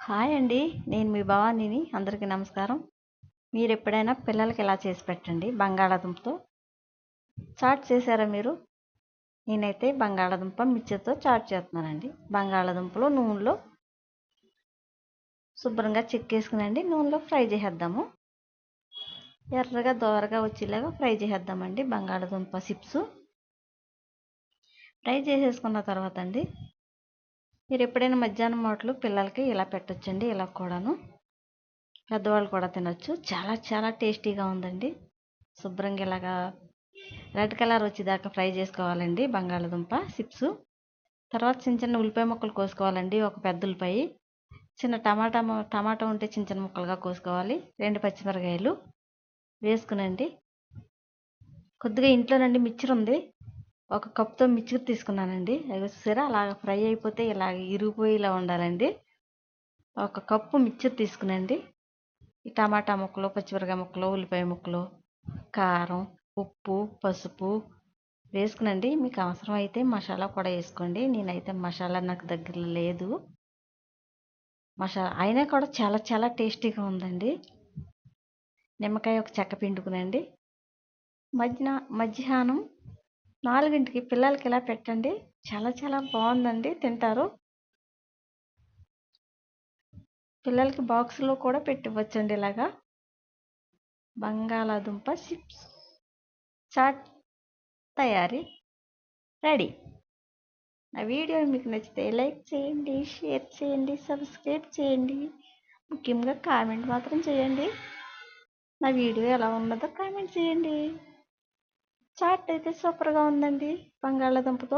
Hi అండి. నేను మీ భవానీని. అందరికీ నమస్కారం. మీరు ఎప్పుడైనా పిల్లలకి ఇలా చేసి పెట్టండి బంగాళాదుంపతో. చాట్ చేశారా మీరు? నేనైతే బంగాళాదుంప మిర్చితో చాట్ చేస్తున్నానండి. బంగాళాదుంపలు నూనెలో శుభ్రంగా చెక్కేసుకునండి నూనెలో ఫ్రై చేసేద్దాము. ఎర్రగా దోరగా వచ్చేలాగా ఫ్రై చేసేద్దామండి బంగాళాదుంప చిప్స్. ఫ్రై చేసేసుకున్న తర్వాత అండి మీరు ఎప్పుడైనా మధ్యాహ్నం మాటలు పిల్లలకి ఇలా పెట్టొచ్చండి. ఇలా కూడాను పెద్దవాళ్ళు కూడా తినొచ్చు. చాలా చాలా టేస్టీగా ఉందండి. శుభ్రంగా ఇలాగా రెడ్ కలర్ వచ్చేదాకా ఫ్రై చేసుకోవాలండి బంగాళదుంప చిప్స్. తర్వాత చిన్న చిన్న ఉల్లిపాయ ముక్కలు కోసుకోవాలండి. ఒక పెద్ద ఉల్లిపాయ, చిన్న టమాటా ఉంటే చిన్న చిన్న ముక్కలుగా కోసుకోవాలి. 2 పచ్చిమిరకాయలు వేసుకునండి. కొద్దిగా ఇంట్లోనండి మిక్చర్ ఉంది. ఒక కప్తో మిక్చర్ తీసుకున్నానండి. అది చూసారా అలా ఫ్రై అయిపోతే ఇలా ఇరిగిపోయేలా ఉండాలండి. ఒక కప్పు మిక్చర్ తీసుకునండి. ఈ టమాటా ముక్కలు, పచ్చిమిరకాయ ముక్కలు, ఉల్లిపాయ ముక్కలు, కారం, ఉప్పు, పసుపు వేసుకునండి. మీకు అవసరమైతే మసాలా కూడా వేసుకోండి. నేనైతే మసాలా నాకు దగ్గరలో లేదు. మసాలా అయినా కూడా చాలా చాలా టేస్టీగా ఉందండి. నిమ్మకాయ ఒక చెక్క పిండుకునండి. మధ్యాహ్నం 4కి పిల్లలకి ఇలా పెట్టండి. చాలా చాలా బాగుందండి. తింటారు. పిల్లలకి బాక్స్లో కూడా పెట్టివ్వచ్చండి. ఇలాగా బంగాళాదుంప చిప్స్ చాట్ తయారీ రెడీ. నా వీడియో మీకు నచ్చితే లైక్ చేయండి, షేర్ చేయండి, సబ్స్క్రైబ్ చేయండి. ముఖ్యంగా కామెంట్ మాత్రం చేయండి. నా వీడియో ఎలా ఉన్నదో కామెంట్ చేయండి. చాట్ అయితే సూపర్గా ఉందండి బంగాళాదుంపతో.